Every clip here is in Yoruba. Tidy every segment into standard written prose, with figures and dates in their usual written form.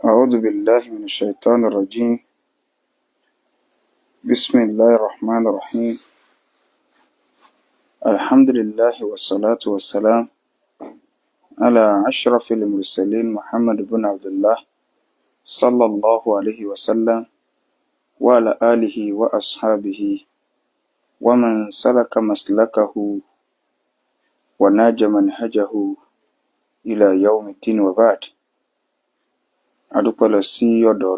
أعوذ بالله من الشيطان الرجيم. بسم الله الرحمن الرحيم. الحمد لله والصلاة والسلام على أشرف المرسلين محمد بن عبد الله صلى الله عليه وسلم وعلى آله وأصحابه ومن سلك مسلكه وناج منهجه إلى يوم الدين وبعد. adúpẹ́ lọ sí ọ̀dọ̀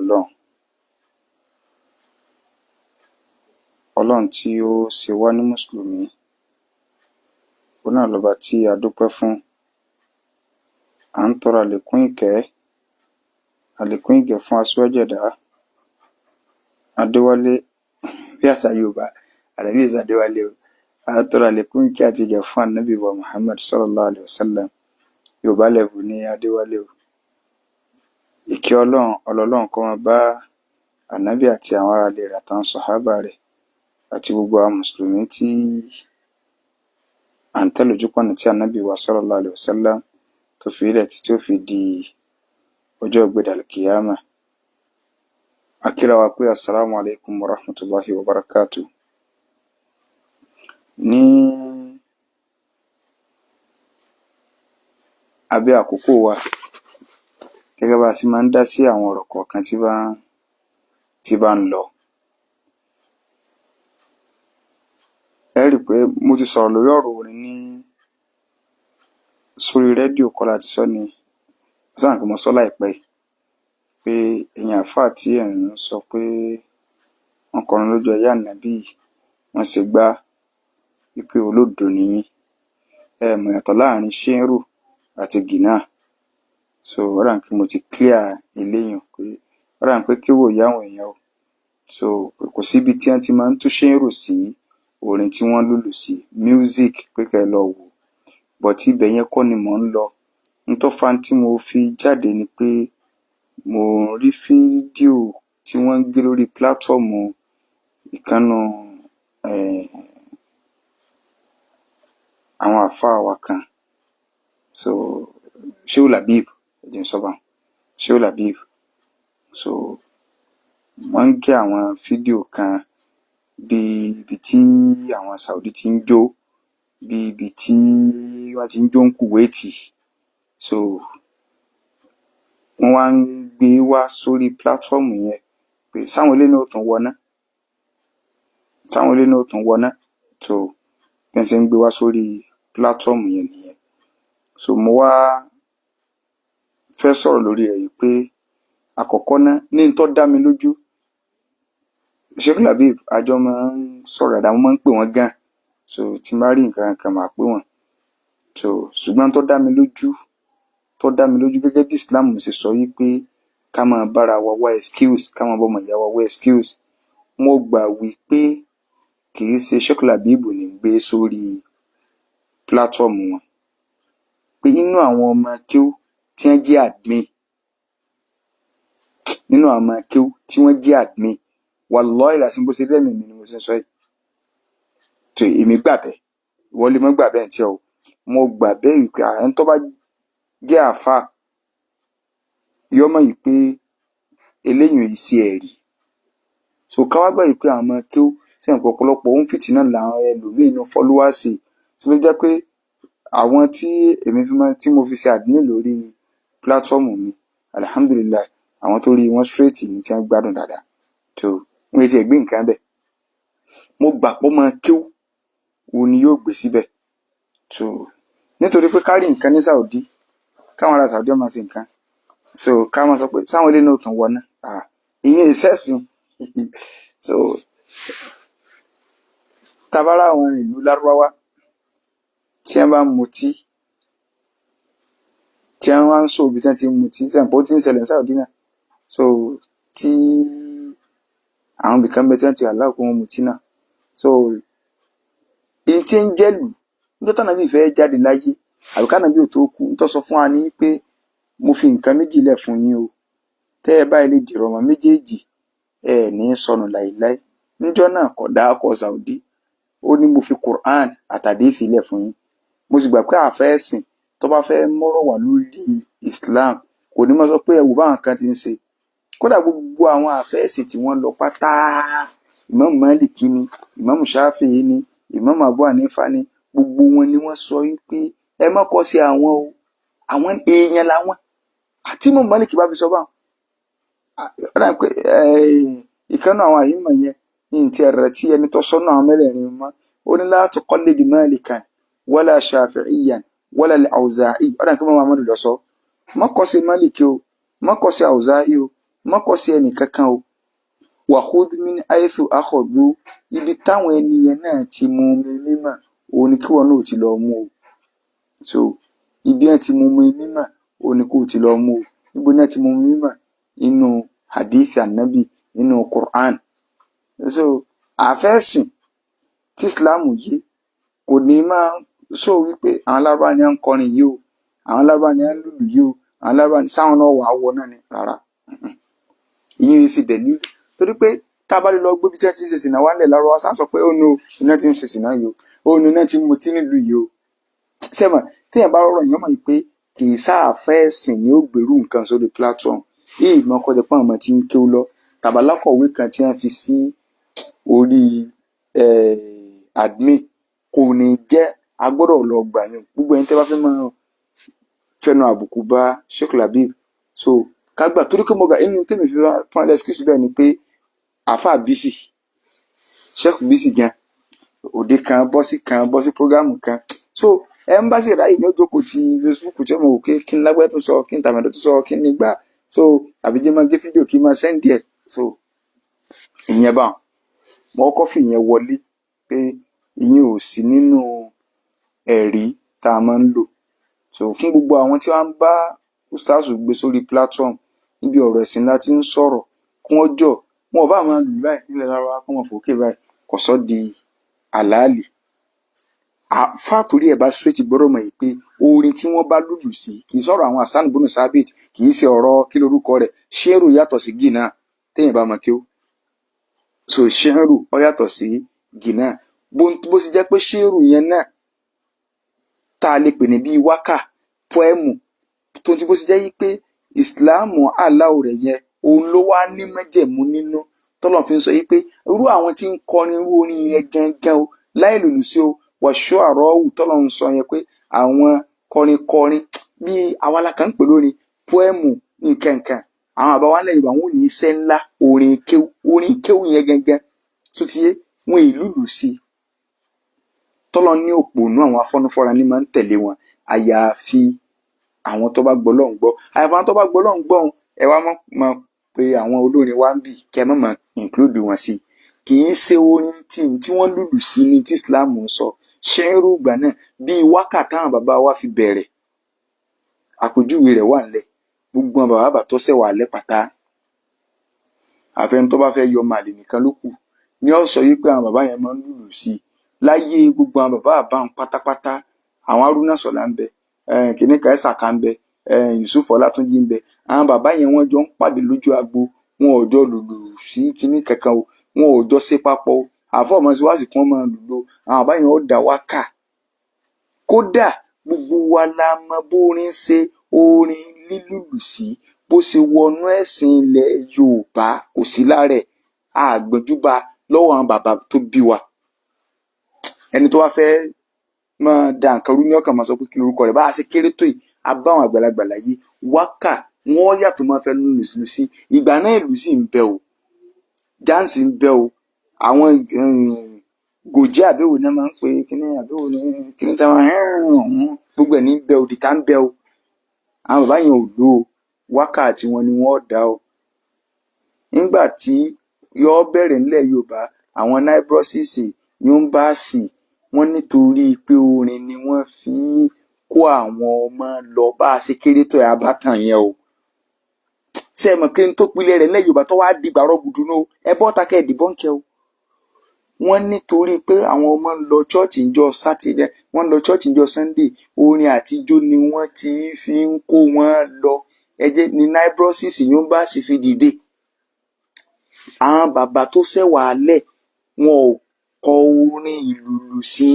Ọlọ́run tí ó ṣe wá ní mùsùlùmí. Òun náà lọ́ba tí a dúpẹ́ fún. À ń tọrọ àlékún ìgẹ̀ fún aṣíwájú ẹ̀dá Adéwálé, bí àṣà Yorùbá, ànábì Ìsá Adéwálé o. À ń tọrọ àlékún ìkẹ́ àti ìgẹ̀ fún ànábì wa Muhammad sallallahu alaihi wasallam. Yorùbá lẹ́bù ní Adéwálé o. Ìkẹ́ Ọlọ́run kó máa bá ànábì àti àwọn ará ilé rẹ̀ àtàwọn sàhábà rẹ̀ àti gbogbo àwọn mùsùlùmí tí à ń tẹ̀lé ojúpọ̀nà tí ànábì wa sallallahu alaihi wasallam tó fi ilẹ̀ tí ó fi di ọjọ́ ìgbédàlẹ̀ kìyàmà. A kíra wa pé assalamu alaikum wa rahmatullahi wa barakatuh. Ní abẹ́ àkókò wa, gẹ́gẹ́ bá a sì máa ń dá sí àwọn ọ̀rọ̀ kọ̀ọ̀kan tí bá ń lọ. Ẹ rí i pé mo ti sọ̀rọ̀ lórí ọ̀rọ̀ orin ní sórí rédíò Kọ́lá ti sọ ni sáà kí mo sọ láìpẹ́ pé èèyàn àfáà tí ẹ̀ ń sọ pé wọ́n kọrin lójú ayé ànábì, wọ́n ṣe gbá wípé olódo nìyí, ẹ mọ̀ yàtọ̀ láàrin ṣéńrù àti gìnà. So ó rà pé mo ti clear eléyàn pé ó rà pé kí wò yá àwọn èèyàn o. So kò síbi tí wọ́n ti máa ń tú ṣéńrù sí orin tí wọ́n lùlù sí music pé kẹ́ lọ wò, but ibẹ̀ yẹn kọ́ ni mò ń lọ. N tó fa tí mo fi jáde ni pé mo rí fídíò tí wọ́n ń gbé lórí pílátífọ̀mù ìkànnù àwọn àfáà wa kan. So Shehu Labib, ẹ̀jẹ̀ ń sọ́bà Shehu Labib. So wọ́n ń gé àwọn fídíò kan bí ibi tí àwọn Saudi ti ń jó, bí ibi tí wọ́n ti ń jó ń Kuwaiti. So wọ́n wá ń gbé wá sórí pílátífọ̀mù yẹn pé sáwọn ilé náà tún wọná. So bí wọ́n ṣe ń gbé wá sórí pílátífọ̀mù yẹn nìyẹn. So mo wá fẹ́ sọ̀rọ̀ lórí rẹ̀ yìí pé àkọ́kọ́ náà ní n tó dá mi lójú, Shehu Labib àjọ máa ń sọ̀rọ̀ dáadáa, mo máa ń pè wọ́n gan. So tí n bá rí nǹkan kan máa pè wọ́n. So ṣùgbọ́n tó dá mi lójú gẹ́gẹ́ bí Islam ṣe sọ wípé ká máa bára wa wá excuse, ká máa bọ́mọ ìyá wa wá excuse. Mo gbà wípé kì í ṣe Shehu Labib ní gbé sórí pílátífọ̀mù wọn, pé nínú àwọn ọmọ kéwú tí wọ́n jẹ́ admin, wallahi lásìkò bó ṣe lẹ́mìí mi ni mo ṣe ń sọ yìí. So èmi gbà bẹ́ẹ̀, ìwọ lè mọ́ gbà bẹ́ẹ̀ tí ọ. Mo gbà bẹ́ẹ̀ wípé àwọn tó bá jẹ́ àfáà yọ mọ̀ yìí pé eléyìí ò sí ẹ̀rí. So ká wá gbà yìí pé àwọn ọmọ kéwú sí ọ̀pọ̀lọpọ̀ ohun fìtínà làwọn ẹlòmíì inú fọ́lúwàsì. So ló jẹ́ pé àwọn tí mo fi ṣe admin lórí pílátífọ̀mù mi, alhamdulillah, àwọn tó rí wọn straight ní tí wọ́n gbádùn dáadáa. So wọ́n ti ẹ̀gbé nǹkan bẹ́ẹ̀. Mo gbà pọ́ máa kéwú òun ni yóò gbé síbẹ̀. So nítorí pé kárí nǹkan ní Saudi, káwọn ará Saudi máa ṣe nǹkan. So ká máa sọ pé sáwọn ilé náà tún wọná. Ìyẹn ìṣẹ́sìn. So tabara àwọn ìlú Lárúbáwá tí wọ́n bá ń mutí, tí wọ́n wá ń sọ òbí tí wọ́n ti ń mutí, sẹ́ǹpọ̀ tí ń ṣẹlẹ̀ ní Saudi náà. So tí àwọn ibìkan bẹ tí wọ́n ti aláwọ̀ kó wọn mutí náà. So èyí tí ń jẹ́lù níjọ́ tánà bí ìfẹ́ jáde láyé àbíkánà bí ò tó kú ń tọ́ sọ fún wa ní pé mo fi nǹkan méjì lẹ̀ fún yín o, tẹ́ ẹ báyìí lè dìrọ̀ mọ́ méjèèjì ẹ ní sọnù láìláì. Níjọ́ náà kò dákọ̀ Saudi, ó ní mo fi Quran àtàdéfì lẹ̀ fún yín. Mo sì gbà pé àfẹ́ ẹ̀sìn tó bá fẹ́ mọ́rọ̀ wà lórí Islam kò ní máa sọ pé ẹ wò báwọn kan ti ń ṣe. Kódà gbogbo àwọn àfẹ́ẹ̀sì tí wọ́n lọ pátá, Imam Maliki ni, Imam Shafi'i ni, Imam Abu Hanifa ni, gbogbo wọn ni wọ́n sọ wípé ẹ má kọ́ sí àwọn o, àwọn èèyàn làwọn. Àti Imam Maliki bá fi sọ báwọn. Ọ̀dà pé ìkànnì àwọn àyímọ̀ yẹn ní ti ẹ̀rẹ̀ tí ẹni tó sọ́nà àwọn mẹ́rẹ̀ẹ̀rin mọ́, ó ní la tuqallid Malikan wala Shafi'iyan wala al-Awza'i. Ọ̀dà pé Imam Ahmad lọ sọ, má kọ́ sí Maliki o, má kọ́ sí Awza'i o, má kọ́ sí ẹnì kankan o. Wa khudh min haythu akhadhu, ibi táwọn ènìyàn náà ti mú mi mímọ̀ òun ni kí wọn náà ti lọ mú o. So ibi ẹ̀ ti mú mi mímọ̀ òun ni kó ti lọ mú o. Níbo náà ti mú mi mímọ̀? Inú hadith Annabi, inú Quran. So àfẹ́sìn tí Islam yìí kò ní máa sọ wípé àwọn Lárúbáwá ni à ń kọrin yìí o, àwọn Lárúbáwá ni à ń lùlù yìí o, àwọn Lárúbáwá ni sáwọn náà wà á wọ náà ni rárá. Ìyẹn sì dẹ̀lí torí pé tá a bá lè lọ gbé bí tí wọ́n ti ń ṣe sìnà wá nílẹ̀ Lárúbáwá sá sọ pé ó nu iná ti ń ṣe sìnà yìí o, ó nu iná ti ń mutí nílùú yìí o. Sẹ́mọ̀ téèyàn bá rọrọ̀ yẹn mọ̀ pé kì í sáàfẹ́sìn ni ó gbèrú nǹkan sórí platform yìí mọ́ kọjá pé àwọn ọmọ tí ń kéwú lọ tàbálákọ̀wé kan tí wọ́n fi sí orí admin kò ní jẹ́ agbọ́dọ̀ lọ gbà yín. Gbogbo ẹni tẹ́ bá fẹ́ máa fẹnu àbùkù bá Sheikh Labib so kágbà torí pé mo gbà inú tèmi fi fún ẹlẹ́sìkìsì bẹ́ẹ̀ ni pé àáfà bísì Sheikh bísì gan òde kan bọ́ sí prógámù kan so ẹ ń bá sì ráyè ní ojókòó ti Facebook tí mo wò pé kí n lágbẹ́ tó sọ kí n tàmẹ́dọ́ tó sọ kí n nígbà so àbíjẹ́ máa gé fídíò kí n máa sẹ́ndì ẹ̀ so ìyẹn bá mo kọ́ fi ìyẹn wọlé pé ìyẹn ò sí nínú ẹ̀rí tá a máa ń lò so fún gbogbo àwọn tí wọ́n bá ustaasu gbé sórí platform níbi ọ̀rọ̀ ẹ̀sìn láti ń sọ̀rọ̀ kí wọ́n jọ wọn ò bá máa lù báyìí nílẹ̀ Lárúbáwá kí wọ́n fòkè báyìí kò sọ di àlàálì fàtórí ẹ̀ bá straight gbọ́dọ̀ mọ̀ yìí pé orin tí wọ́n bá lùlù sí kì í sọ̀rọ̀ àwọn Hasan bunu Sabit kì í ṣe ọ̀rọ̀ kí lorúkọ rẹ̀ ṣéèrù yàtọ̀ sí gínà téèyàn bá mọ̀ kí ó so ṣéèrù ó yàtọ̀ sí gínà bó sì jẹ́ pé ṣéèrù yẹn náà tá a lè pè ní bíi wákà poẹ́mù tó ti bó sì jẹ́ yí pé ìsìláàmù aláwọ̀ rẹ̀ yẹn òun ló wá ní májẹ̀mú nínú tọ́lọ̀ fi ń sọ yí pé irú àwọn tí ń kọrin irú orin yẹn gangan o láì lùlù sí o wàṣọ àrọ́wù tọ́lọ̀ ń sọ yẹn pé àwọn kọrin bíi awala kan ń pè lórin poẹ́mù nǹkankan àwọn àbáwálẹ̀ Yorùbá wọn ò ní iṣẹ́ ńlá orin kéwù yẹn gangan tó ti yé wọn ìlúlù sí tọ́lọ̀ ní òpònú àwọn afọ́nufọ́ra ní máa ń tẹ̀lé wọn àyàfi àwọn tó bá gbọ́ lọ́hùn gbọ́ àyàfi àwọn tó bá gbọ́ lọ́hùn gbọ́ ẹ wá mọ̀ pé àwọn olórin wa ń bì kẹ́ mọ̀ mọ̀ include wọn sí kì í ṣe orin tí wọ́n lùlù sí ní tí Islam ń sọ ṣẹ́rù ìgbà náà bíi wákàtí àwọn bàbá wa fi bẹ̀rẹ̀ àpèjúwe rẹ̀ wà nílẹ̀ gbogbo àwọn bàbá tó ṣẹ̀ wà lẹ́pàtà àfẹn tó bá fẹ́ yọ màlì nìkan ló kù ní ọ̀sọ̀ yìí pé àwọn bàbá yẹn máa ń lùlù sí láyé gbogbo àwọn bàbá àbáwọn pátápátá àwọn Haruna Sọlá ń bẹ kìnìkan ẹ̀sà kan ń bẹ Yusuf Ọlátúnjí ń bẹ àwọn bàbá yẹn wọ́n jọ ń pàdé lójú agbo wọn ò jọ lùlù sí kíní kankan o wọn ò jọ ṣe papọ̀ o àfọ̀mọ́ sí wáṣí kí wọ́n máa lùlù àwọn bàbá yẹn ó dá wákà kódà gbogbo wa la mọ bórin ṣe orin lílùlù sí bó ṣe wọnú ẹ̀sìn ilẹ̀ Yorùbá kò sí lára ẹ̀ àgbẹ̀júbà lọ́wọ́ àwọn bàbá tó bí wa ẹni tó wá fẹ́ máa da nǹkan rú ní ọkàn máa sọ pé kí lorúkọ rẹ̀ bá a ṣe kéré tó yìí a bá àwọn àgbàlagbà láyé wákà wọ́n yàtọ̀ máa fẹ́ lùlù sí ìgbà náà ìlú sì ń bẹ o jáǹsì ń bẹ o àwọn gòjé àbẹ̀wò náà máa ń pè kíní àbẹ̀wò ní kíní tí wọ́n gbogbo ẹ̀ ní bẹ o dìtà ń bẹ o àwọn bàbá yẹn ò lò ó wákàtí wọn ni wọ́n dá o nígbà tí yọ bẹ̀rẹ̀ nílẹ̀ Yorùbá àwọn náíbrọ́sìsì yúnbáàsì wọ́n nítorí pé orin ni wọ́n fi ń kó àwọn ọmọ lọ bá a ṣe kéré tó ẹ̀ abátan yẹn o ṣe mọ̀ kí n tó pilẹ̀ rẹ̀ nílẹ̀ Yorùbá tó wá dìgbà rọ́gùdù náà ẹ bọ́ ta kẹ́ ẹ̀ dìbọ́ǹkẹ́ o wọ́n nítorí pé àwọn ọmọ ń lọ chọ́ọ̀chì ńjọ́ sátidé wọ́n ń lọ chọ́ọ̀chì ńjọ́ sunday orin àtijọ́ ni wọ́n ti fi ń kó wọn lọ ẹjẹ́ ní náíbrọ́sìsì yúnbáàsì fi dìde àwọn bàbá tó ṣẹ̀wà alẹ̀ wọn ò kọ orin ìlùlù sí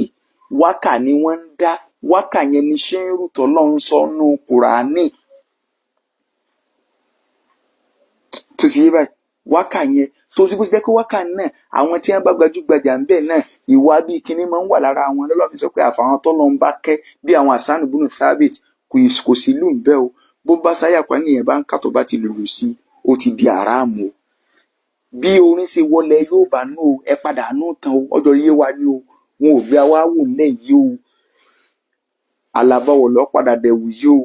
wákà ni wọ́n ń dá, wákà yẹn ni ṣéèrù tọ́lọ́run sọ nù Kùránì tó ti yé báyìí. Wákà yẹn tó ti bó ti jẹ́ pé wákà náà àwọn tí wọ́n bá gbajúgbajà ń bẹ̀ náà ìwà bíi kinní máa ń wà lára àwọn lọ́lọ́run sọ pé àfàwọn tọ́lọ́run bá kẹ́ bí àwọn Hasan ibn Thabit kò sí lù ń bẹ́ o, bó bá sáyà pa nìyẹn bá ń kà tó bá ti lùlù sí ó ti di àràmù o. Bí orin ṣe wọlé yóò bá nù o, ẹ padà nù tán o, ọjọ́ yé wa ni o, wọn ò gbé wa wò nílẹ̀ yìí o, alábọ̀wọ̀ lọ́ padà dẹ̀wù yìí o.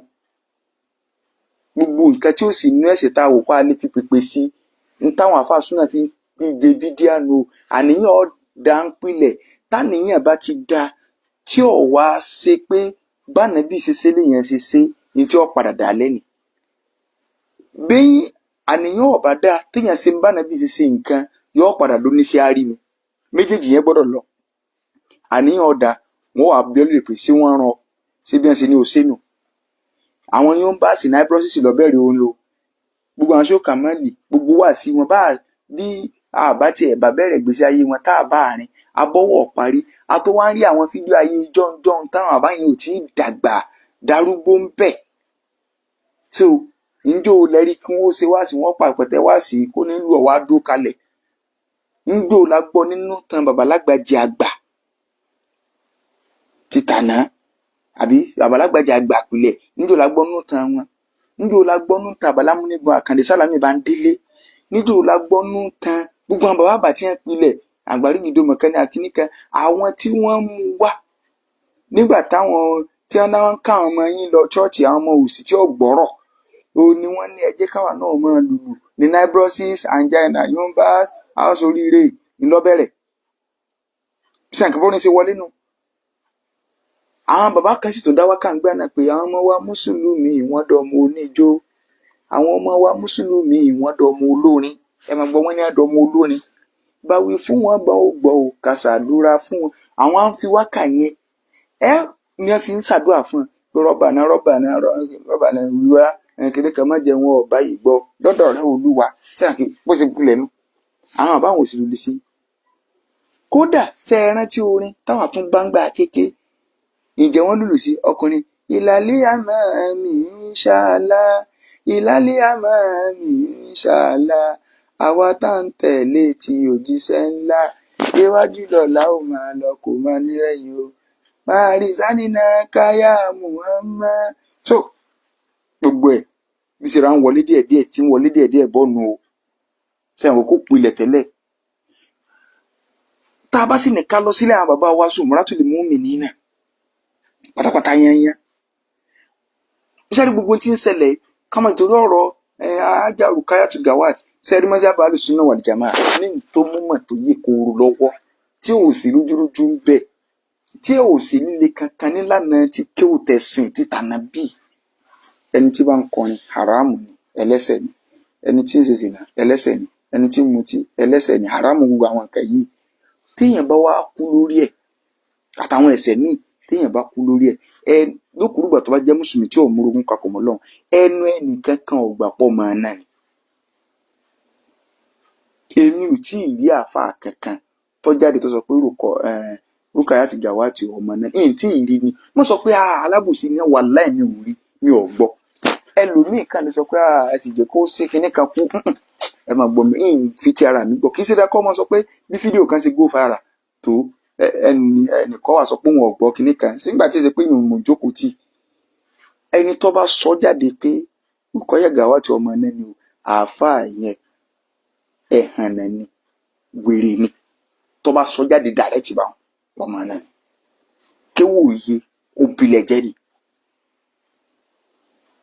Gbogbo nǹkan tí ó sì nú ẹ̀sẹ̀ tá a wò pa lè fi pèpè sí ní táwọn àfáà súnà fi ìje bídíà nù o. Àníyàn ọ̀dà ń pilẹ̀ táníyàn bá ti da tí ò wá ṣe pé bánàbí ṣe léèyàn ṣe ní tí ó padà dà lẹ́nu. Bí àníyàn ọ̀bá dá téèyàn ṣe bánàbí ṣe nǹkan yóò padà ló ní sí àárí mi. Méjèèjì yẹn gbọ́dọ̀ lọ. Àníyàn ọ̀dà wọn wà bí ọlọ́rẹ̀ pé sí wọ́n rán ṣé bí wọ́n ṣe ní òṣèlú. Àwọn yóò ń bá sinai process lọ bẹ̀rẹ̀ orin o. Gbogbo àwọn ṣókà mọ́lì gbogbo wà sí wọn bá bí àbá tiẹ̀ bá bẹ̀rẹ̀ gbèsè ayé wọn tá a bá àárín abọ́wọ̀ parí a tó wá ń rí àwọn fídíò ayé jọ́njọ́n táwọn àbáyẹn ò tí ì dàgbà darúgbó ń bẹ̀. So njó lẹ́rí kí wọ́n ṣe wá sí wọ́n pa ìpẹ̀tẹ́ wá sí kó nílùú ọ̀wá dó kalẹ̀. Njó la gbọ́ nínú tan babalágbàjì àgbà títànà àbí babalágbàjì àgbà pilẹ̀ njó la gbọ́ nínú tan wọn. Njó la gbọ́ nínú tan Balámúnigun Àkàndé Sálàmì bá ń délé. Njó la gbọ́ nínú tan gbogbo àwọn bàbá àbàtì yẹn pilẹ̀ Àgbàrígìdó Mọ̀kánì Akíníkan àwọn tí wọ́n mú wá nígbà táwọn tí wọ́n náà ń ká àwọn ọmọ yín lọ ṣọ́ọ̀ṣì àwọn ọmọ òsì tí ó gbọ́rọ̀ o ni wọ́n ní ẹ jẹ́ káwa náà máa lùlù ní nibrosis angina yóò ń bá house oríire ńlọ́bẹ̀rẹ̀ bí sànkà bọ́rin ṣe wọlé nù. Àwọn bàbá kan sì tó dá wákà ń gbà náà pé àwọn ọmọ wa mùsùlùmí wọ́n dọ̀mọ oníjó, àwọn ọmọ wa mùsùlùmí wọ́n dọ̀mọ olórin, ẹ máa gbọ́ wọ́n ní àdọ̀mọ olórin. Báwí fún wọn bá ó gbọ́ ò ká ṣàdúrà fún wọn. Àwọn á ń fi wákà yẹn ni wọ́n fi ń ṣàdúrà fún wọn pé rọ́bà náà wíwá kéde kan má jẹ wọn ọba yìí gbọ́ lọ́dọ̀ rẹ̀ Olúwa sẹ́yìn bó ṣe kulẹ̀ nù. Àwọn àbáwọn òsì lulẹ̀ sí. Kódà ṣe é rántí orin táwọn àtún gbangba kéke ìjẹ́ wọn lùlù sí ọkùnrin ìlàlẹ́ àmọ́ mi ṣáàlà ìlàlẹ́ àmọ́ mi ṣáàlà àwa tá ń tẹ̀lé ti òjíṣẹ́ ńlá iwájú lọ́la ó máa lọ kó máa nírẹ̀yìn o máa rí sánínà káyà Muhammad. So gbogbo ẹ̀ bí ṣe ra ń wọlé díẹ̀díẹ̀ tí ń wọlé díẹ̀díẹ̀ bọ́nu o sẹ́wọ̀n kó pilẹ̀ tẹ́lẹ̀. Tá a bá sì ní ká lọ sílẹ̀ àwọn bàbá wa Sumratul Mu'minina pátápátá yányán. Sẹ́rí gbogbo tí ń ṣẹlẹ̀ kámọ́ ìtorí ọ̀rọ̀ Ajá Rukayatu Gawat sẹ́rí mọ́sábà Ahlus-Sunnah wal Jama'ah ní tó múmọ̀ tó yẹ kóró lọ́wọ́ tí ò sí rújúrújú ń bẹ̀ tí ò sí líle kankan nílànà tí kéwù tẹ̀sìn tí tànà bíi. Ẹni tí bá ń kọrin haramu ni ẹlẹ́ṣẹ̀ ni, ẹni tí ń ṣe zìnà ẹlẹ́ṣẹ̀ ni, ẹni tí ń mutí ẹlẹ́ṣẹ̀ ni, haramu gbogbo àwọn nǹkan yìí. Téèyàn bá wá kú lórí ẹ̀ àtàwọn ẹ̀ṣẹ̀ míì téèyàn bá kú lórí ẹ̀ lókùrúgbà tó bá jẹ́ mùsùlùmí tí ò múrogún kakọ̀ mọ́ lọ́hùn ẹnu ẹnìkan kan ò gbà pọ̀ máa náà ni. Èmi ò tí ì rí àáfàá kankan tó jáde tó sọ pé Rukayatu Gawat ọmọ náà èyí tí ì rí ni wọ́n sọ pé alábòsí ni wàláhì mi ò rí mi ò gbọ́. Ẹlòmíì kan lè sọ pé ẹ sì jẹ́ kó ṣe kinní kan kú ẹ máa gbọ́ mi fi ti ara mi gbọ́ kì í ṣe dákọ́ ọmọ sọ pé bí fídíò kan ṣe go viral tó ẹnìkan wà sọ pé wọn ò gbọ́ kinní kan nígbà tí ó ṣe pé ìyẹn mò ń jókòó tì ẹni tó bá sọ jáde pé Rukayatu Gawat ọmọ náà ni àáfàá yẹn ẹ̀hàn náà ni wèrè ni tó bá sọ jáde direct bá ọmọ náà ni kéwò yẹ òbílẹ̀ jẹ́ ni.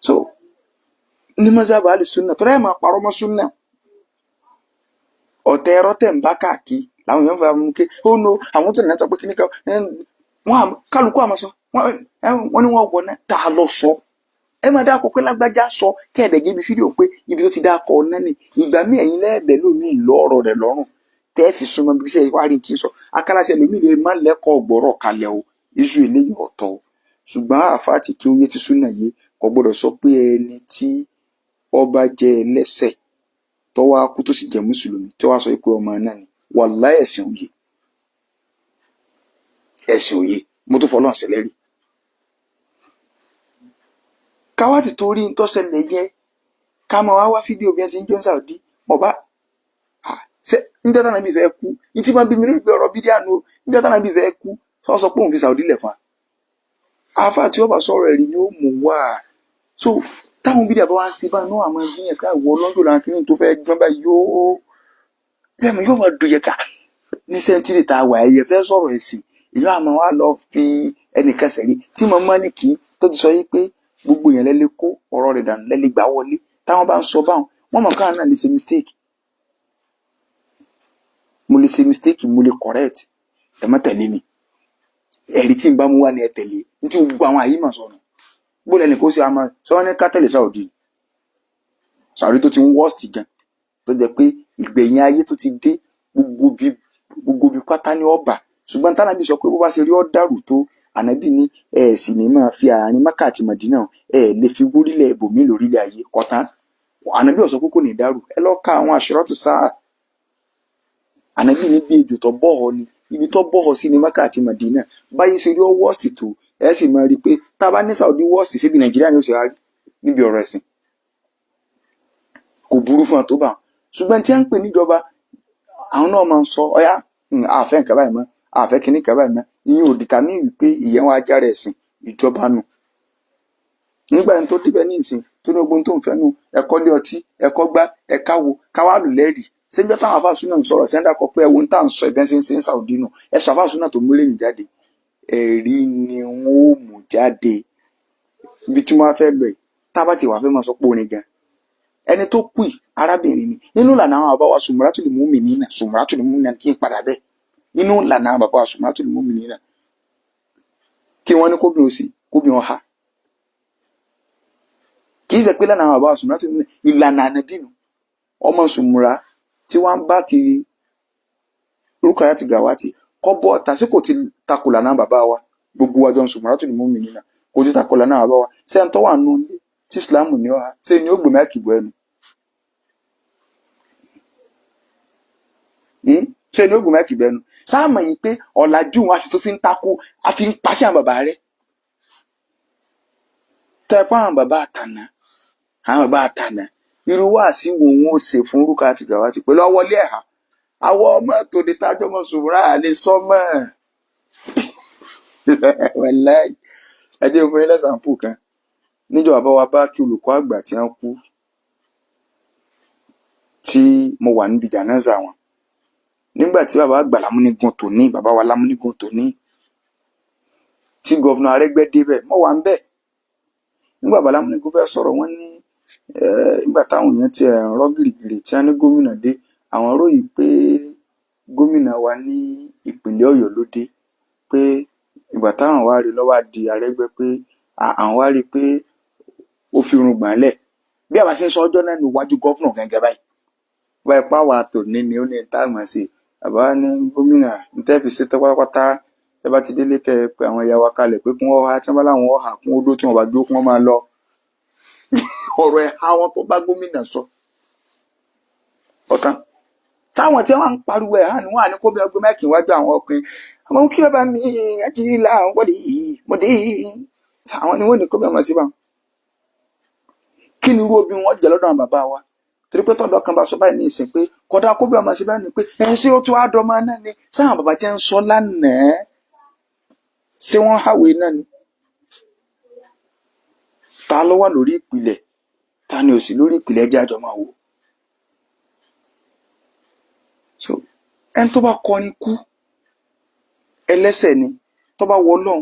So ní mọ́sábà Ahlus-Sunnah tó ráyè máa parọ́ mọ́ súnà ọ̀tẹ̀ ẹ̀rọ tẹ̀ ń bá káàkiri làwọn èèyàn fẹ́ mú ké ó no àwọn tó nìyẹn sọ pé kíní kan wọn kálukú àmọ́ sọ wọn ni wọn wọ náà tá a lọ sọ ẹ máa dáko pé lágbájá sọ kẹ́ẹ̀dẹ̀gẹ́ ibi fídíò pé ibi tó ti dáko ọ̀nà ni ìgbà míì ẹ̀yin lẹ́ẹ̀bẹ̀ lómi lọ́ọ̀rọ̀ rẹ̀ lọ́rùn tẹ́ fi súnmọ́ bí sẹ́yìn wá rí ti sọ akálàṣẹ lómi lè má lẹ́kọ̀ọ́ gbọ́rọ̀ kalẹ̀ o iṣu eléyìí ọ̀tọ̀ o ṣùgbọ́n àfáà tí kí ó yé ti súnà yìí kò gbọ́dọ̀ sọ pé ẹni tí ọba jẹ́ ẹlẹ́ṣẹ̀ tó wá kú tó sì jẹ́ mùsùlùmí tó wá sọ pé ọmọ náà ni wàláhì ẹ̀sìn òye mo tó fọlọ́n ṣẹlẹ̀ rí. káwá ti torí ń tọ́sẹ̀lẹ̀ yẹn ká máa wá fídíò bí wọ́n ti ń jó ní Saudi ọba ṣe níjọ́ tánà bí fẹ́ kú ní tí máa bí mi lórí pé ọ̀rọ̀ bídíà nù níjọ́ tánà bí fẹ́ kú sọ pé òun fi Saudi lẹ̀ fún wa àáfà tí ó bá sọ̀rọ̀ ẹ̀rí ni ó mú wá so táwọn bídíà bá wá sí bá náà àmọ́ ìgbìyànjú ká wọ lọ́dọ̀ làwọn kìnìún tó fẹ́ gbọ́n bá yóò tẹ̀mí yóò máa dùn yẹ ká ní sẹ́ńtírì tá a wà ẹ̀yẹ fẹ́ sọ̀rọ̀ ẹ̀sìn ìyá àmọ́ wa lọ fi ẹnìkan sẹ̀rí tí mo máa ní kí tó ti sọ yí pé gbogbo yẹn lẹ́lẹ́ kó ọ̀rọ̀ rẹ̀ dànù lẹ́lẹ́ gbà wọlé táwọn bá ń sọ báwọn wọ́n mọ̀ káwọn náà lè ṣe mistake mo lè ṣe mistake mo lè correct ẹ má tẹ̀lé mi ẹ̀rí tí n bá mú wá ni ẹ tẹ̀lé ní tí gbogbo àwọn àyè mà sọnù gbọ́dọ̀ ẹnì kó ṣe àmọ́ sọ wọn ní ká tẹ̀lé Saudi tó ti ń worst gan tó jẹ́ pé ìgbẹ̀yìn ayé tó ti dé gbogbo bí pátá ní ọba ṣùgbọ́n tánàbí sọ pé bó bá ṣe rí ọ́ dàrú tó ànábì ní ẹ sì ní máa fi àárín Mákà àti Mádínà ẹ lè fi wórílẹ̀ ibòmí lórílẹ̀ ayé kọ̀tán ànábì ó sọ pé kò ní dàrú ẹ lọ ka àwọn àṣírọ́tù sáà ànábì ní bí ejò tó bọ́ọ̀ ni ibi tó bọ́ọ̀ sí ní Mákà àti Mádínà báyìí ṣe rí ọ́ wọ́ọ̀sì tó ẹ sì máa rí i pé tá a bá ní Saudi wọ́ọ̀sì síbi Nàìjíríà ni ó ṣe wá rí níbi ọ̀rọ̀ ẹ̀sìn kò burú fún ọ tó bá ṣùgbọ́n tí a ń pè níjọba àwọn náà máa ń sọ ọyá àfẹ́ nǹkan báyìí mọ́ àfẹ́ kìíní kan báyìí mọ́ ìyẹn ò dìtà ní wípé ìyẹn wọn ajára ẹ̀sìn ìjọba nù nígbà yẹn tó débẹ̀ ní ìsìn tó ní ogun tó ń fẹ́ nu ẹ̀kọ́ lé ọtí ẹ̀kọ́ gbá ẹ̀ka wo káwá lù lẹ́rìí ṣéjọ́ táwọn afáàsù náà ń sọ̀rọ̀ sẹ́ńdà kọ pé ẹ̀wọ̀n tá à ń sọ ẹ̀bẹ́ ṣe ń ṣe ń Saudi nù ẹ̀sọ́ afáàsù náà tó múlẹ̀ yìí jáde ẹ̀rí ni wọ́n ó mú jáde ibi tí wọ́n á fẹ́ lọ yìí tá a bá ti wà fẹ́ máa sọ pé orin gan ẹni tó kù yìí arábìnrin ni nínú ìlànà àwọn bàbá wa Sumratul Mu'minina Sumratul Mu'minina kí n padà bẹ́ẹ̀ nínú ìlànà àwọn bàbá wa Sumratul Mu'minina kí wọ́n ní kóbi òsì kóbi ọ̀ha kì í ṣe pé lánàá àwọn bàbá wa Sumratul Mu'minina ìlànà ànábìnú ọmọ Sùmùrà tí wọ́n ń bá kiri Rukayat Gawati kọ́ bọ́ tàṣíkò ti takò lànà bàbá wa gbogbo wa jọ ń Sumratul Mu'minina kò ti takò lànà bàbá wa sẹ́ńtọ́ wà nù ní tí Islam ní ọ̀ha ṣé ni ó gbèmí àkìbọ̀ ẹnu ṣé ni ó gbèmí àkìbọ̀ ẹnu sáàmù yìí pé ọ̀làjú wọn a sì tó fi ń takò a fi ń pàṣẹ àwọn bàbá rẹ̀ tẹ́ pé àwọn bàbá àtànà irú wá sí wo wọn ó ṣe fún Rukayat Gawati pẹ̀lú ọwọ́lé ẹ̀hà àwọn ọmọ tó di tájọ́ mọ́ Sùmùrà lè sọ́mọ́ wàláhì ẹjẹ́ fún ilẹ̀ sàǹpù kan níjọba bá wa bá kí olùkọ́ àgbà tí wọ́n kú tí mo wà níbi jànáza wọn nígbà tí bàbá àgbà Lámúnigun tòní bàbá wa Lámúnigun tòní tí gọ́vnà Arẹ́gbẹ́ débẹ̀ mo wà ń bẹ̀ nígbà bàbá Lámúnigun fẹ́ sọ̀rọ̀ wọn ní nígbà táwọn èèyàn ti rọ́ gìrìgìrì tí wọ́n ní gómìnà dé àwọn ròyìn pé gómìnà wa ní ìpínlẹ̀ Ọ̀yọ́ ló dé pé ìgbà táwọn wá rí lọ́wọ́ di Arẹ́gbẹ́ pé àwọn wá rí pé ó fi irun gbọ̀n lẹ̀ bí àbá ṣe ń sọ ọjọ́ náà níwájú gọ́fúnà gẹ́gẹ́ báyìí wọ́n ipá wa tòní ni ó ní táàmù sí àbá ní gómìnà ní tẹ́ẹ̀fì sí pátápátá ẹ bá ti délé kẹ pé àwọn ẹ̀yà wa kalẹ̀ pé kún ọ̀há tí wọ́n bá láwọn ọ̀há kún odó tí wọ́n bá dúró kún wọ́n máa lọ ọ̀rọ̀ ẹ̀há wọn tó bá gómìnà sọ ọ̀tán táwọn tí wọ́n ń pariwo ẹ̀há ni wọ́n à ní kó bí ọgbẹ́ mẹ́kì wájú àwọn ọkùnrin àwọn kí bàbá mi ajírílà àwọn wọ́n mọ̀dé àwọn ni wọ́n ní kó bí ọmọ sí bá kí ni irú obìnrin wọn jẹ lọ́dọ̀ àwọn bàbá wa torí pé tọ́dọ̀ kan bá sọ báyìí ní ìsìn pé kódà kó bí ọmọ sí báyìí ni pé ṣé ó tún á dọ́ máa náà ni sáwọn bàbá tí ń sọ lánàá ṣé wọ́n hàwé náà ni ta ló wà lórí ìpìlẹ̀ ta ni ò sí lórí ìpìlẹ̀ jẹ́ àjọ máa wò so ẹni tó bá kọrin kú ẹlẹ́ṣẹ̀ ni tó bá wọ Ọlọ́run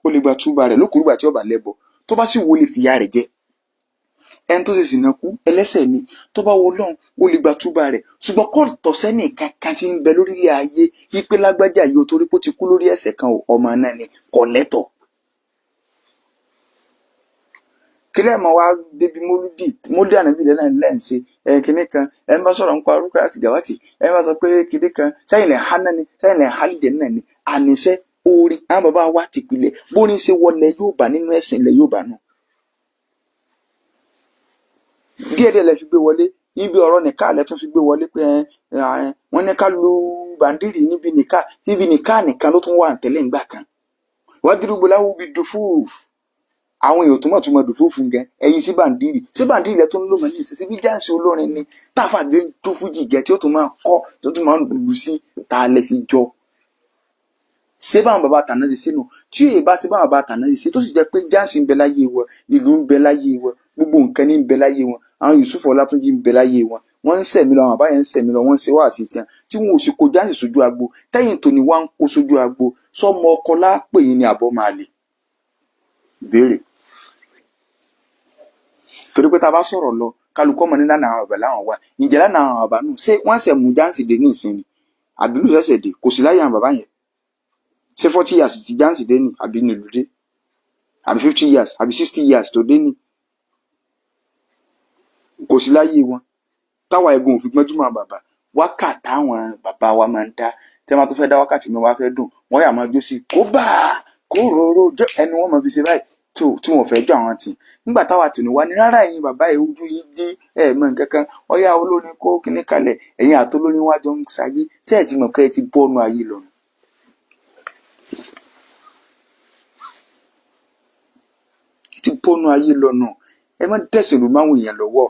ó lè gba túbà rẹ̀ lókùrúgbà tí ó bá lẹ́bọ tó bá sì wo lè fìyà rẹ̀ jẹ ẹni tó ṣe sìnà kú ẹlẹ́ṣẹ̀ ni tó bá wọ Ọlọ́run ó lè gba túbà rẹ̀ ṣùgbọ́n kọ́ tọ̀sẹ́nì kankan tí ń bẹ lórílẹ̀ ayé wípé lágbájá yìí ó torí pé ó ti kú lórí ẹ̀ṣẹ̀ kan ọmọ náà ni kò lẹ́tọ̀ọ́ kílẹ̀ mọ́ wá débi mólúdì ànábì lẹ́nà lẹ́ǹṣe kìnní kan ẹ̀ ń bá sọ̀rọ̀ nípa Rukayat Gawati ẹ̀ ń bá sọ pé kìnní kan sẹ́yìn lẹ̀ há náà ni sẹ́yìn lẹ̀ há lìdẹ̀ náà ni àníṣẹ́ orin àwọn bàbá wa ti pilẹ̀ bóni ṣe wọlé yóò bá nínú ẹ̀sìn ilẹ̀ yóò bá nù. díẹ̀díẹ̀ lẹ fi gbé wọlé ibi ọ̀rọ̀ nìka lẹ tún fi gbé wọlé pé wọ́n ní ká lu bàndírì níbi nìka nìkan ló tún wà tẹ́lẹ̀ ńgbà kan wadribu lahu bid-dufuf àwọn èèyàn tó mọ̀ tó mọ̀ dùfúfù gan ẹ̀yìn sí bàǹdìrì rẹ tó ń lò mọ́ ní ìsinsìn bí jáǹsì olórin ni táfà gé tó fújì gẹ tí ó tún máa kọ́ tó tún máa ń lù sí ta lẹ fi jọ ṣé báwọn bàbá tàná ṣe sínú tí èyí bá ṣe báwọn bàbá tàná ṣe tó sì jẹ́ pé jáǹsì ń bẹ láyé wọn ìlú ń bẹ láyé wọn gbogbo nǹkan ní ń bẹ láyé wọn àwọn Yusuf Ọlátúnjí ń bẹ láyé wọn wọ́n ń sẹ̀mí lọ àwọn àbáyẹn ń sẹ̀mí lọ wọ́n ń ṣe wá sí tiẹ̀ tí wọn ò sì kó jáǹsì sójú agbo tẹ́yìn tó ní wá ń kó sójú agbo sọmọ ọkọ lápè yín ni àbọ̀ máa lè béèrè torí pé tá a bá sọ̀rọ̀ lọ kálukọ́ mọ ní lánàá àwọn ọ̀bẹ láwọn wà ǹjẹ́ lánàá àwọn bàbá nù ṣé wọ́n ṣẹ̀ mú jáǹsì dé ní ìsinmi àbílù ṣẹ̀ṣẹ̀ dé kò sí láyé àwọn bàbá yẹn ṣé 40 years ti jáǹsì dé ní àbí nílùú dé àbí 50 years àbí 60 years tó dé ní kò sí láyé wọn táwa ẹ̀gbọ́n òfin gbọ́njúmọ́ bàbá wákàtí àwọn bàbá wa máa ń dá tẹ́ máa tó fẹ́ dá wákàtí mi wá fẹ́ dùn wọ́n yà máa jó sí kó bá kó rorò ẹnu wọn máa fi ṣe báyìí tí wọn fẹ́ jọ àwọn tì nígbà táwa tì ní wá ní rárá ẹ̀yin bàbá ẹ̀ ojú yín dé ẹ̀ mọ̀ nǹkan kan ọ̀yá olórin kó kíní kalẹ̀ ẹ̀yin àtolórin wájọ ń ṣayé ṣé ẹ̀ ti mọ̀ pé ẹ ti bọ́nu ayé lọ́nà. ti bọ́nu ayé lọ́nà ẹ má dẹ̀sẹ̀ ló máa ń wòyàn lọ́wọ́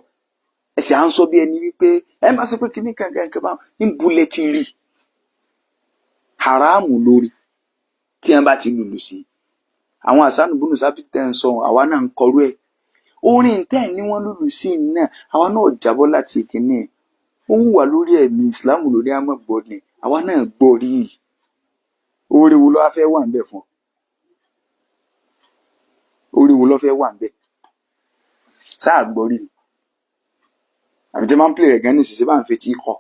ẹ sì à ń sọ bí ẹni wípé ẹ má sọ pé kíní kankan bá ń bulẹ̀ ti rí haramu lórí tí wọn bá ti lùlù sí àwọn àṣàánú bùnú sábì tẹ́ ń sọ àwa náà ń kọrú ẹ̀ orin tẹ́ ní wọ́n lùlù sí náà àwa náà jábọ́ láti ìkíní ó wùwà lórí ẹ̀mí ìsìláàmù lórí àmọ́gbọ́ ni àwa náà gbọ́ rí orí wo ló wá fẹ́ wà ń bẹ̀ fún orí wo ló fẹ́ wà ń bẹ̀ sáà gbọ́ rí àbí tí wọ́n máa ń pè rẹ̀ gan ní ìsinsìnyí bá ń fetí kọ́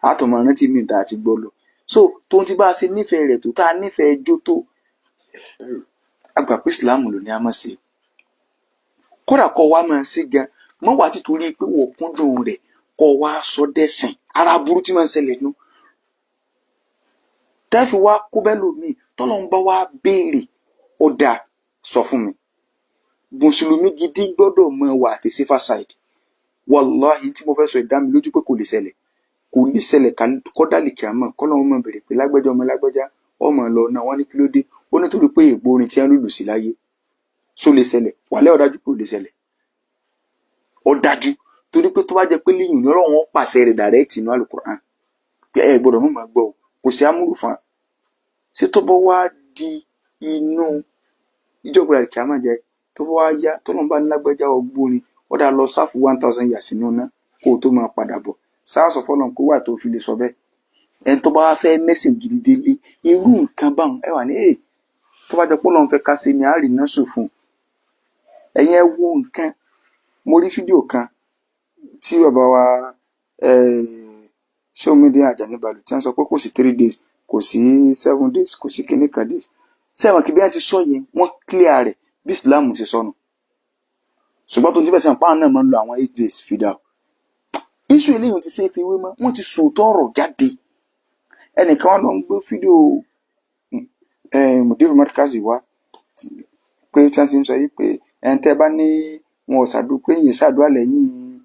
àtọ̀mọ̀ rántí mi ìta àti gbọ́ lọ so tó ń ti bá a ṣe nífẹ̀ẹ́ rẹ̀ tó tá a nífẹ̀ẹ́ jó tó àgbà pé ìsìláàmù ló ní a máa ṣe kódà kọ́ wa máa ṣe gan mọ́ wàá ti torí pé wọ́n kúndùn rẹ̀ kọ́ wa sọ dẹ́sìn ara burú tí máa ń ṣẹlẹ̀ nú tẹ́fì wa kó bẹ́ẹ̀ lómi tọ́lọ́ ń bá wa béèrè ọ̀dà sọ fún mi mùsùlùmí gidi gbọ́dọ̀ mọ wà àti safer side wàláhì tí mo fẹ́ sọ ìdá mi lójú pé kò lè ṣẹlẹ̀ kọ́dálì kìámọ̀ kọ́lọ́hún mọ̀ bèrè pé lágbájá ọmọ lágbájá ọmọ lọ náà wọ́n ní kí ló dé ó nítorí pé ègbó orin tí wọ́n lùlù sí láyé só lè ṣẹlẹ̀ wàlẹ́ ọ̀dájú pé ò lè ṣẹlẹ̀ ọ̀dájú torí pé tó bá jẹ́ pé lẹ́yìn ní ọlọ́run wọn pàṣẹ rẹ̀ dàrẹ́ẹ̀tì inú Al-Qur'an pé ẹ gbọ́dọ̀ mọ̀ máa gbọ́ o kò sí amúrù fún wa ṣé tó bọ́ wá di inú ìjọba rẹ̀ kìámọ̀ jẹ tó bọ́ wá yá tọ́lọ́run bá ní lágbájá ọgbórin ó dá lọ sáfù 1000 years nínú náà kó o tó máa padà bọ̀ sáàsọ fọlọ́n kó wà tó fi lè sọ bẹ́ẹ̀ ẹni tó bá wá fẹ́ mẹ́sìn gidi délé irú nǹkan báwọn ẹ wà ní èè tó bá jẹ́ pé Ọlọ́run fẹ́ ká ṣe ni àárín náà sùn fún ẹ̀yin ẹ wo nǹkan mo rí fídíò kan tí bàbá wa ṣé omídé Àjàní Bàlù tí wọ́n sọ pé kò sí 3 days kò sí 7 days kò sí kíní kan days sẹ́wọ̀n kí bí wọ́n ti sọ yẹn wọ́n clear rẹ̀ bí Islam ṣe sọnù ṣùgbọ́n tó ń jíbẹ̀ sẹ́wọ̀n páwọn náà máa ń lo àwọn 8 days fìdá iṣu eléyìí ti ṣe é fi wé mọ́ wọ́n ti sòótọ́ ọ̀rọ̀ jáde ẹnìkan wọn lọ ń gbé fídíò Mudiru Markazi wá pé tí wọ́n ti ń sọ yìí pé ẹni tẹ́ bá ní wọn ò ṣàdúrà pé yìí ṣàdúrà lẹ́yìn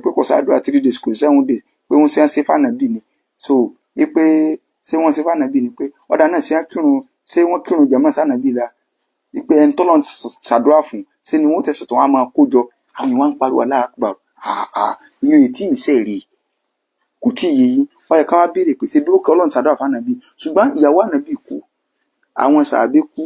pé kò ṣàdúrà 3 days kò 7 days pé wọ́n ṣe fànàbì ni so yí pé ṣé wọ́n ṣe fànàbì ni pé ọ̀dà náà ṣé wọ́n kírun jẹ̀mọ́ sànàbì la yí pé ẹni tọ́lọ́ ṣàdúrà fún ṣé ni wọ́n tẹ̀sán tó wọ́n á máa kó jọ àwọn ìwà ń pariwo aláàpàrọ̀ iye tí ìṣe rí kò tí ì yé yín ó yẹ ká wá béèrè pé ṣe bí ó kọ Ọlọ́run ṣàdúrà fún ànàbì ṣùgbọ́n ìyàwó ànàbì kú àwọn sàbí kú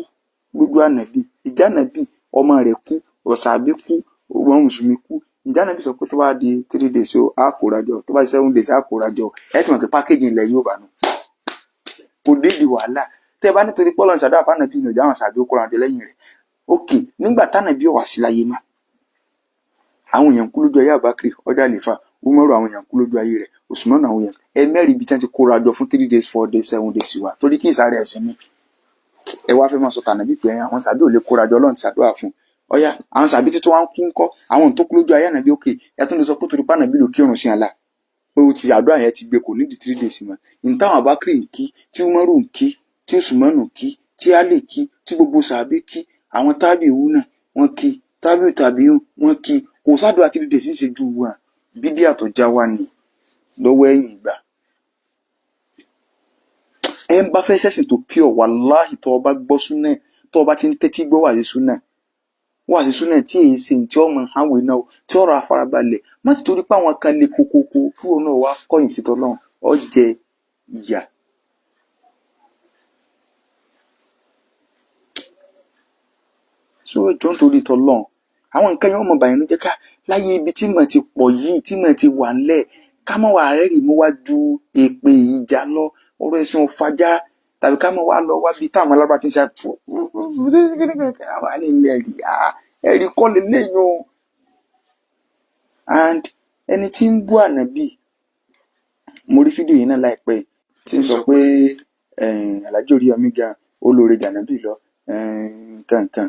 lójú ànàbì ìjà ànàbì ọmọ rẹ̀ kú ọ̀sàbí kú ọmọ mùsùlùmí kú ìjà ànàbì sọ pé tó bá di 3 days o á kórajọ tó bá di 7 days á kórajọ ẹ ti mọ̀ pé pákéjì ilẹ̀ yóò bá nù kò dé di wàhálà tẹ́ bá nítorí pé Ọlọ́run ṣàdúrà fún ànàbì ìnàjà àwọn sàbí ó kórajọ lẹ́yìn rẹ̀ ókè nígbà tánàbì ọ̀wà sí láyé má àwọn èèyàn kú lójú ayé Abakiri ọjà àlefa Umaru àwọn èèyàn kú lójú ayé rẹ̀ Usman àwọn èèyàn mẹ́rin ibi tí wọ́n ti kóra jọ fún 3 days 4 days 7 days wa torí kí ìsáré ẹ̀sìn mi ẹ wá fẹ́ máa sọ tànàbí pé àwọn sàbí ò lè kóra jọ Ọlọ́run ti ṣàdúrà fún ọyá àwọn sàbí tí tó wá ń kú ńkọ́ àwọn tó kú lójú ayé ànàbí òkè ẹ tún lè sọ pé torí pànàbí ló kírun sí àlà pé o ti àdúrà yẹn ti gbé kò nídìí 3 days mọ́ ìtàwọn Abakiri ń kí tí Umaru ń kí tí Usman ń kí tí Ali kí tí gbogbo sàbí kí àwọn tábìwù náà wọ́n kí tábìwù wọ́n kí kò sádùá 3 days ń ṣe ju wa bídíà tó já wa ni lọ́wọ́ ẹ̀yìn ìgbà ẹ ń bá fẹ́ ṣẹ̀sìn tó pure wàláhì tó o bá gbọ́ súnà tó o bá ti ń tẹ́tí gbọ́ wà sí súnà tí èyí sì tí ọmọ àwìn náà tí ọ̀rọ̀ àfarabalẹ̀ má ti torí pé àwọn kan lè kokoko kúrò náà wá kọ̀yìn sí tọ́lọ́run ọ jẹ ìyà. so ẹjọ́ nítorí tọ́lọ́run àwọn nǹkan yẹn wọ́n mọ̀ bàyẹn ló jẹ́ ká láyé ibi tí mọ̀ ti pọ̀ yìí tí mọ̀ ti wà ńlẹ̀ ká mọ̀ wà rẹ́rìí mú wá ju èpè ìjà lọ ọ̀rọ̀ ẹ̀sìn òfajá tàbí ká mọ̀ wá lọ wá bí táwọn alábàá ti ń ṣe àwọn ilé ẹ̀rí kọ́ lélẹ́yìn o. and ẹni tí ń bú ànábì mo rí fídíò yìí náà láìpẹ́ tí ń sọ pé Alhaji Oríyọmí gan olóore jànábì lọ nǹkan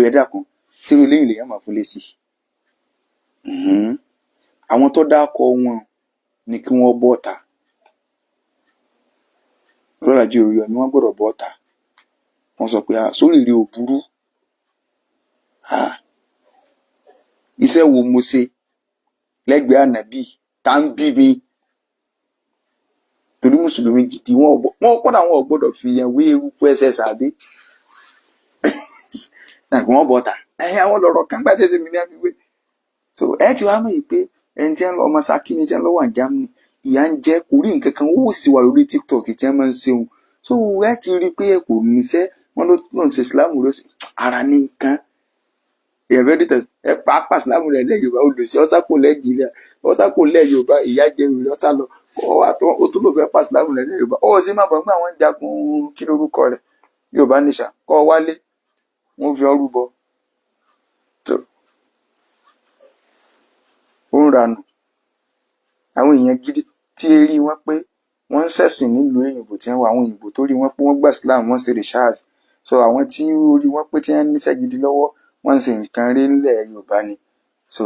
ẹ dákun sírú lẹ́yìn lèèyàn máa fún lé sí àwọn tó dákọ wọn ni kí wọ́n bọ́ ọ̀tá Alhaji Oríyọmí wọ́n gbọ́dọ̀ bọ́ ọ̀tá wọ́n sọ pé sórí rí o burú iṣẹ́ wo mo ṣe lẹ́gbẹ̀ẹ́ ànábì tá ń bí mi torí mùsùlùmí gidi wọ́n kọ́dà wọn ò gbọ́dọ̀ fi yẹn wé eruku ẹsẹ̀ sàbí wọ́n bọ̀ ta àwọn lọ́rọ̀ kan gbà tẹ́sí mi ní àfiwé so ẹ ti wá mọ̀ yìí pé ẹni tí ń lọ ọmọ Ṣakí ni tí ń lọ wà ní Germany ìyá ń jẹ́ kò rí nǹkan kan ó sì wà lórí TikTok tí wọ́n máa ń ṣeun so ẹ ti rí i pé ẹ kò níṣẹ́ wọn ló ń ṣe Islam ló sì ara ní nǹkan èèyàn fẹ́ẹ́ dìtẹ̀ ẹ pàápàá Islam rẹ̀ lẹ́ Yorùbá olùsí ọ́sàkó Nàìjíríà ọ́sàkó lẹ́ Yorùbá ìyá jẹ́ Yorùbá ọ̀sà lọ ó tó lò fẹ́ pa Islam rẹ̀ lẹ́ Yorùbá ó sì má bọ̀ nígbà wọn jagun kí lórúkọ rẹ̀ Yorùbá nìṣà kọ́ wálé wọn fi ọrú bọ ó ń ranù àwọn èèyàn gidi tí rí wọn pé wọ́n ń ṣẹ̀sìn nílùú òyìnbó tí wọ́n wà àwọn òyìnbó tó rí wọn pé wọ́n gba Islam wọ́n ṣe rìṣáàsì so àwọn tí ó rí wọn pé tí wọ́n níṣẹ́ gidi lọ́wọ́ wọ́n ń ṣe nǹkan rí nílẹ̀ Yorùbá ni so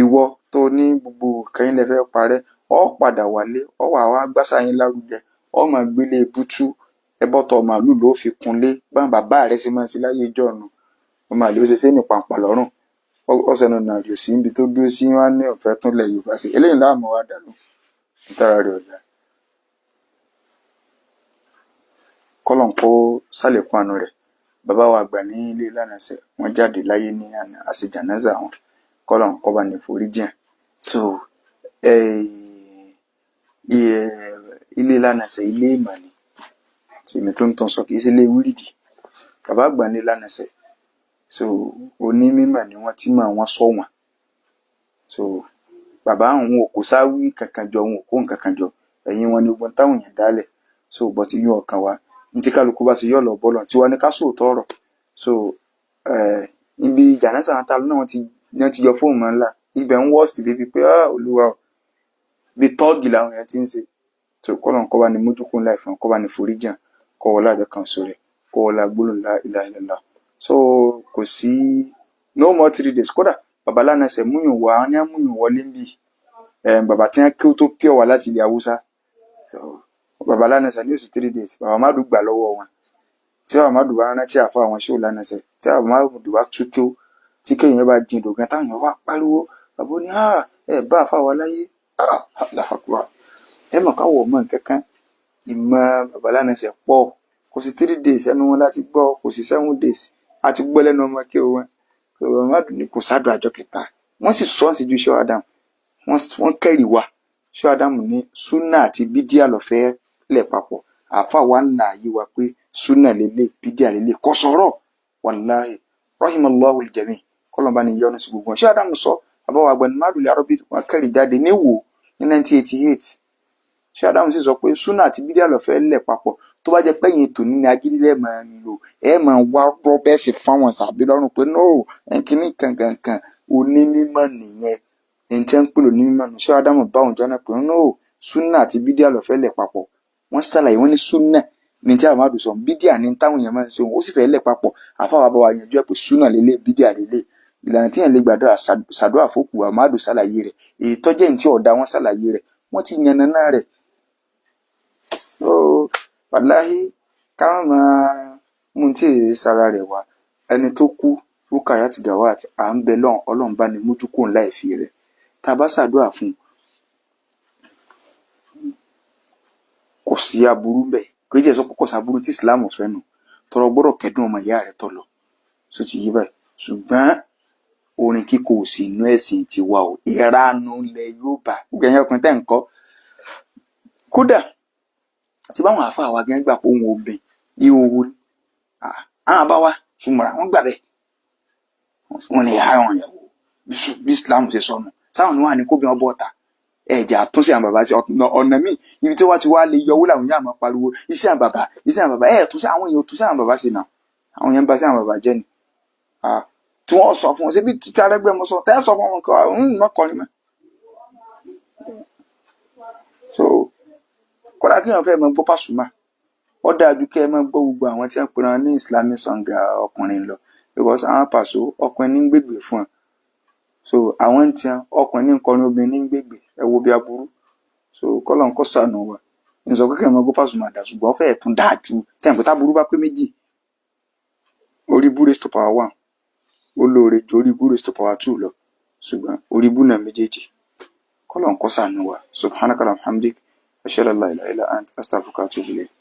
ìwọ tó ní gbogbo nǹkan ilẹ̀ fẹ́ parẹ́ ọ padà wálé ọ wà wá gbàsá yín lárugẹ ọ máa gbélé bútú ẹbọtọ màálù ló fi kunlé báwọn bàbá rẹ̀ ṣe máa ń ṣe láyé ìjọ ọ̀nà ọmọ àlè ó ṣe ṣe ní pàǹpà lọ́rùn ọ̀sẹ̀ nù nàìjọ sí ibi tó dúró sí wọn ní ọ̀fẹ́ tún lẹ̀ Yorùbá sí eléyìí láàmú wa dànù nítorí rẹ̀ ọ̀yà kọ́lọ̀ ń kó sálẹ̀kùn àánú rẹ̀ bàbá wa àgbà ní ilé Lánàṣẹ wọ́n jáde láyé ní àná àṣejànáza wọn kọ́lọ̀ ń kọ́ bá ní forí jìn so ilé Lánàṣẹ ilé ìmọ̀ ni tèmi tó ń tàn sọ kìí ṣe ilé wíìdì bàbá àgbà ní Lánàṣẹ so onímọ̀ ni wọ́n ti mọ̀ wọ́n sọ wọn so bàbá àwọn òkú sáwí kankan jọ wọn òkú nǹkan kan jọ ẹ̀yìn wọn ni ogun táwọn èèyàn dálẹ̀ so bọ́ ti yún ọkàn wa ní tí kálukú bá ṣe yọ̀ lọ bọ́lọ̀ tí wọ́n ní ká sóòótọ́ ọ̀rọ̀ so ibi jàǹdà àwọn tá náà wọ́n ti yọ fóònù mọ́ ńlá ibẹ̀ ń wọ́ọ̀sì débi pé olúwa bí tọ́ọ̀gì làwọn èèyàn ti ń ṣe so kọ́lọ̀ ń kọ́ bá ní mójúkún láì fún kọ́ bá ní forí jàn kọ́ wọlé àjọ kan sórí kọ́ wọlé agbólóhùn la ilaha illallah so kò sí no more 3 days kódà bàbá Lánàṣẹ múyàn wá ní àmúyàn wọlé ń bì bàbá tí wọ́n kí ó tó pure wá láti ilẹ̀ Haúsá bàbá Lánàṣẹ ní òsì 3 days bàbá Madu gbà lọ́wọ́ wọn tí bàbá Madu bá rántí àfọ àwọn ṣé ò Lánàṣẹ tí bàbá Madu bá tú kí ó tí kéèyàn bá jìn dògán táwọn èèyàn wá pariwo bàbá ní ẹ bá àfa wa láyé ẹ mọ̀ káwọ̀ ọmọ nǹkan kan ìmọ̀ bàbá Lánàṣẹ pọ̀ kò sí 3 days ẹnu wọn láti gbọ́ kò sí 7 days àti gbọ́ lẹ́nu ọmọ kí o wọn bàbá Madu ní kò sádùn àjọ kẹta wọ́n sì sọ ọ́n sí ju Shehu Adam wọ́n kẹ́rì wá Shehu Adam ní súnà àti bídíà lọ́fẹ́ lẹ̀ papọ̀ àfa wa ń là yí wa pé súnà lélẹ̀ bídíà lélẹ̀ kò sọ̀rọ̀ wàláhì rahimallahu aljami kọ́lọ́mbà ni yọ́nù sí gbogbo wọn Shehu Adam sọ àbáwọ̀ àgbẹ̀ni Madu Arabi wọn kẹ́rì jáde níwò ní 1988 Shehu Adam sì sọ pé súnà àti bídíà lọ́fẹ́ lẹ̀ papọ̀ tó bá jẹ́ pẹ́yìn tòní ní agídí lẹ́ẹ̀ máa ń lò ẹ máa wá rọ́bẹ́sì fáwọn sàbí lọ́rùn pé no kíní kankan onímọ̀ nìyẹn ẹni tí ń pè lò onímọ̀ nù Shehu Adam bá òun jọ́nà pé no súnà àti bídíà lọ́fẹ́ lẹ̀ papọ̀ wọ́n ṣàlàyé wọ́n ní súnà ní tí àwọn àdùsọ bídíà ní táwọn èèyàn máa ń ṣe ó sì fẹ́ lẹ̀ papọ̀ àfáwà bá wa yanjú ẹ̀ pé súnà lélẹ̀ bídíà lélẹ̀ ìlànà tí yẹn lè gbàdúrà ṣàdúrà fókù àmàdù ṣàlàyé rẹ̀ èyí tọ́jẹ́ ní tí ọ̀dà wọn ṣàlàyé rẹ̀ wọ́n ti yànnàná rẹ̀ wàláhí káwọn máa mú tí èyí sára rẹ̀ wá ẹni tó kú Rukayat Gawat à ń bẹ lọ́hùn Ọlọ́run bá ní mójúkò ńlá ìfi rẹ̀ tá a bá ṣàdúrà fún kò sí aburú bẹ́ẹ̀ kò jẹ́ sọ pé kò sí aburú tí Islam fẹ́ nù tọrọ gbọ́dọ̀ kẹ́dùn ọmọ ìyá rẹ̀ tọ̀ lọ so ti yí báyìí ṣùgbọ́n orin kíkọ ò sí inú ẹ̀sìn tiwa o ìranu ilẹ̀ Yorùbá gbogbo ẹ̀yìn ọkùnrin tẹ́ ń kọ́ kódà tí báwọn àáfàá wa gẹ́gẹ́ gbà pé òun obìn ìhòòhò ni àwọn bá wa ṣùgbọ́n àwọn gbà bẹ́ẹ̀ wọn ni àwọn ìyàwó bí Islam ṣe sọnù sáwọn ni wọn à ní kóbi wọn bọ́ ọ̀tà ẹ̀jẹ̀ àtúnṣe àwọn bàbá sí ọ̀nà míì ibi tí wọ́n ti wá lè yọwó làwọn yàrá máa pariwo iṣẹ́ àwọn bàbá túnṣe àwọn èèyàn túnṣe àwọn bàbá sí náà àwọn èèyàn bá sí àwọn bàbá jẹ́ ni tí wọ́n sọ fún wọn ṣé bí títí arẹ́gbẹ́ mo sọ tẹ́ sọ fún wọn kọ́ mọ́kànlí mọ́ so kódà kí wọ́n fẹ́ mọ gbọ́ Pasuma ó dájú kẹ́ ẹ mọ gbọ́ gbogbo àwọn tí wọ́n pè wọn ní Islamic song ọkùnrin lọ because àwọn Paso ọkùnrin ní gbègbè fún wọn so àwọn ń tiẹ̀ ọkùnrin ní nkọrin obìnrin ní gbègbè ẹ wo bí aburú so kọ́lọ̀ ń kọ́ sànù wa ìsọ kékeré mọ gbọ́ Pasuma dà ṣùgbọ́n ó fẹ́ẹ̀ tún dáa ju tí àǹkó táburú bá pé méjì orí bú raised to power 1 ó lóore ju orí bú raised to power 2 lọ ṣùgbọ́n orí bú náà méjèèjì kọ́lọ̀ ń kọ́ sànù wa subhanaka alhamdik ashhadu an la ilaha illa anta astaghfiruka wa atubu ilayk